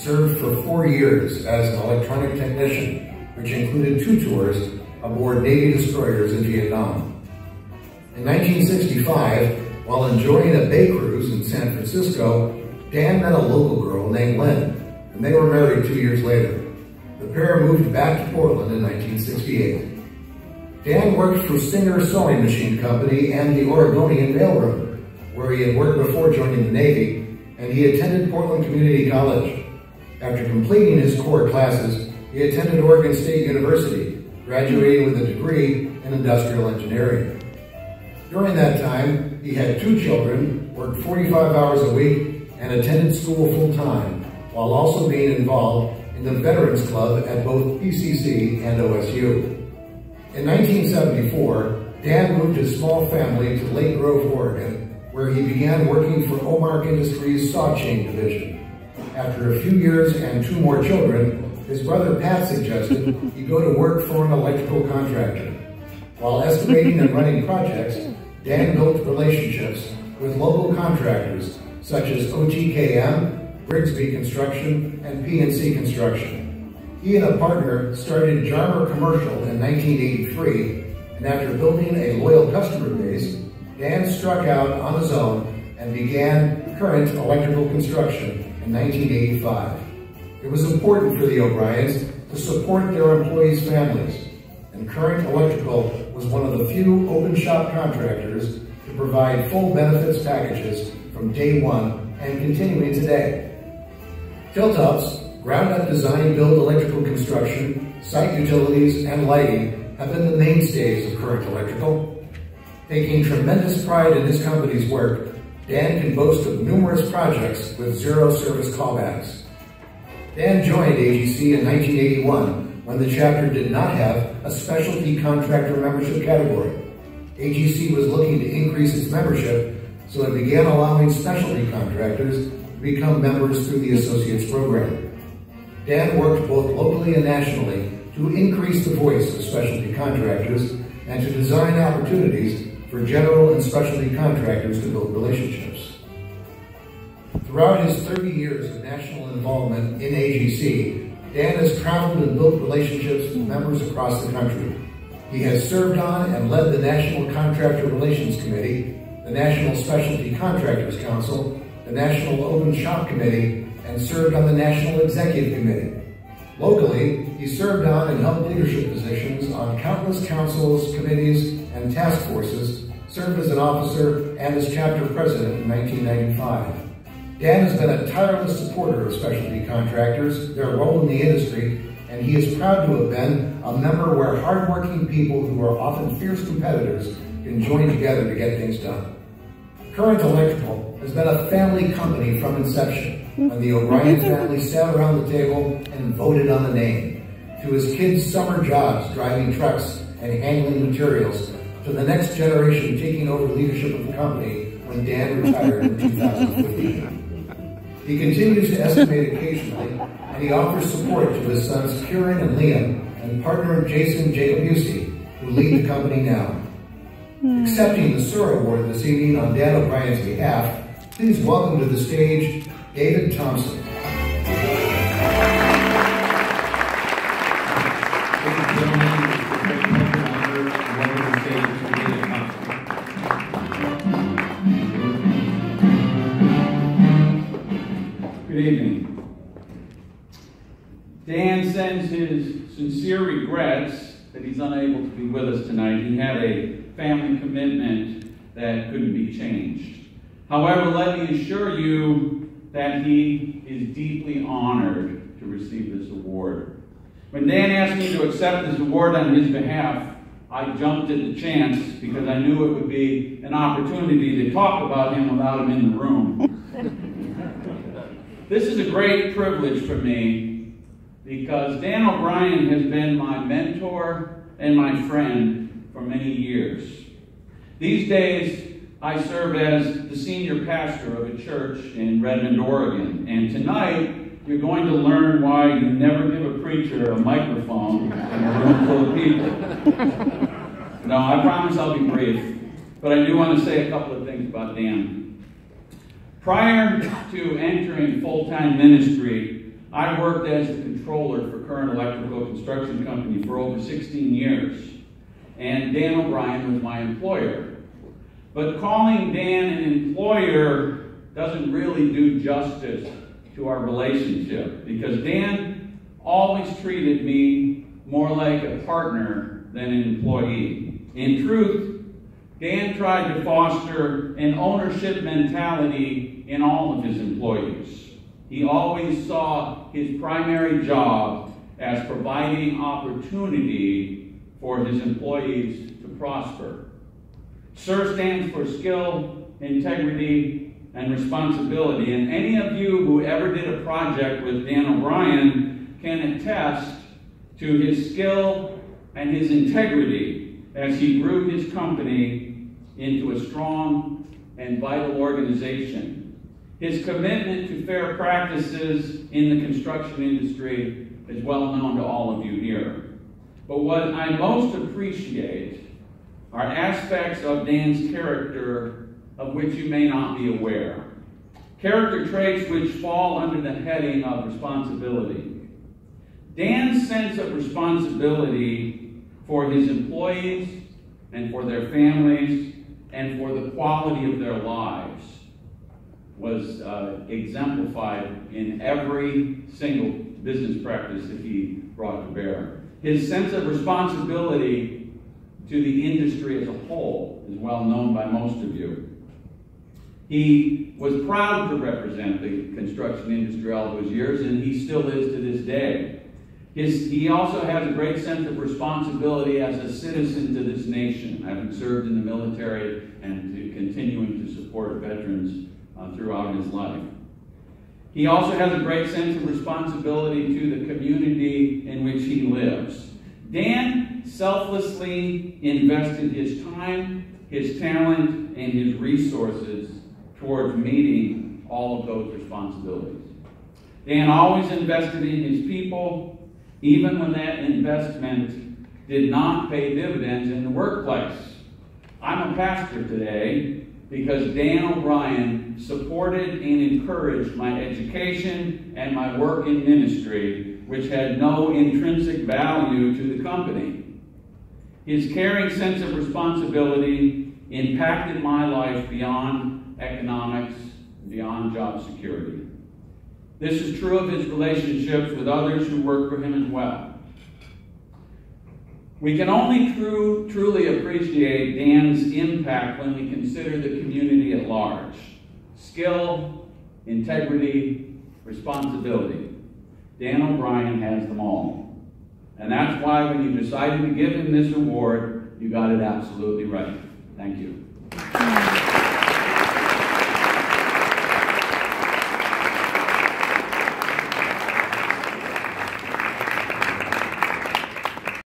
served for 4 years as an electronic technician, which included 2 tours aboard Navy destroyers in Vietnam. In 1965, while enjoying a bay cruise in San Francisco, Dan met a local girl named Lynn, and they were married 2 years later. The pair moved back to Portland in 1968. Dan worked for Singer Sewing Machine Company and the Oregonian Mailroom, where he had worked before joining the Navy, and he attended Portland Community College. After completing his core classes, he attended Oregon State University, graduating with a degree in industrial engineering. During that time, he had 2 children, worked 45 hours a week, and attended school full-time, while also being involved in the Veterans Club at both PCC and OSU. In 1974, Dan moved his small family to Lake Grove, Oregon, where he began working for Omark Industries' saw chain division. After a few years and 2 more children, his brother Pat suggested he go to work for an electrical contractor. While estimating and running projects, Dan built relationships with local contractors such as OTKM, Grigsby Construction, and PNC Construction. He and a partner started Jarmer Commercial in 1983, and after building a loyal customer base, Dan struck out on his own and began Current Electrical Construction in 1985. It was important for the O'Briens to support their employees' families, and Current Electrical was one of the few open shop contractors to provide full benefits packages from day one and continuing today. Tilt-Up's ground-up design, build electrical construction, site utilities, and lighting have been the mainstays of Current Electrical. Taking tremendous pride in his company's work, Dan can boast of numerous projects with 0 service callbacks. Dan joined AGC in 1981 when the chapter did not have a specialty contractor membership category. AGC was looking to increase its membership, so it began allowing specialty contractors to become members through the Associates program. Dan worked both locally and nationally to increase the voice of specialty contractors and to design opportunities for general and specialty contractors to build relationships. Throughout his 30 years of national involvement in AGC, Dan has traveled and built relationships with members across the country. He has served on and led the National Contractor Relations Committee, the National Specialty Contractors Council, the National Open Shop Committee, and served on the National Executive Committee. Locally, he served on and held leadership positions on countless councils, committees, and task forces, served as an officer and as chapter president in 1995. Dan has been a tireless supporter of specialty contractors, their role in the industry, and he is proud to have been a member where hardworking people who are often fierce competitors can join together to get things done. Current Electrical has been a family company from inception, when the O'Brien family sat around the table and voted on the name, to his kids' summer jobs driving trucks and handling materials, to the next generation taking over leadership of the company when Dan retired in 2015. He continues to estimate occasionally, and he offers support to his sons Kieran and Liam and partner Jason Jacobucci, who lead the company now. Accepting the SUR Award this evening on Dan O'Brien's behalf, please welcome to the stage David Thompson. Good evening. Dan sends his sincere regrets that he's unable to be with us tonight. He had a family commitment that couldn't be changed. However, let me assure you that he is deeply honored to receive this award. When Dan asked me to accept this award on his behalf, I jumped at the chance because I knew it would be an opportunity to talk about him without him in the room. This is a great privilege for me because Dan O'Brien has been my mentor and my friend for many years. These days, I serve as the senior pastor of a church in Redmond, Oregon, and tonight you're going to learn why you never give a preacher a microphone in a room full of people. No, I promise I'll be brief, but I do want to say a couple of things about Dan. Prior to entering full-time ministry, I worked as a controller for Current Electrical Construction Company for over 16 years, and Dan O'Brien was my employer. But calling Dan an employer doesn't really do justice to our relationship, because Dan always treated me more like a partner than an employee. In truth, Dan tried to foster an ownership mentality in all of his employees. He always saw his primary job as providing opportunity for his employees to prosper. SIR stands for skill, integrity, and responsibility. And any of you who ever did a project with Dan O'Brien can attest to his skill and his integrity as he grew his company into a strong and vital organization. His commitment to fair practices in the construction industry is well known to all of you here. But what I most appreciate are aspects of Dan's character of which you may not be aware. Character traits which fall under the heading of responsibility. Dan's sense of responsibility for his employees and for their families and for the quality of their lives was exemplified in every single business practice that he brought to bear. His sense of responsibility to the industry as a whole is well known by most of you. He was proud to represent the construction industry all those years, and he still is to this day. He also has a great sense of responsibility as a citizen to this nation, having served in the military and continuing to support veterans throughout his life. He also has a great sense of responsibility to the community in which he lives. Dan selflessly invested his time, his talent, and his resources towards meeting all of those responsibilities. Dan always invested in his people, even when that investment did not pay dividends in the workplace. I'm a pastor today because Dan O'Brien supported and encouraged my education and my work in ministry, which had no intrinsic value to the company. His caring sense of responsibility impacted my life beyond economics, beyond job security. This is true of his relationships with others who work for him as well. We can only truly appreciate Dan's impact when we consider the community at large. Skill, integrity, responsibility. Dan O'Brien has them all. And that's why when you decided to give him this award, you got it absolutely right. Thank you.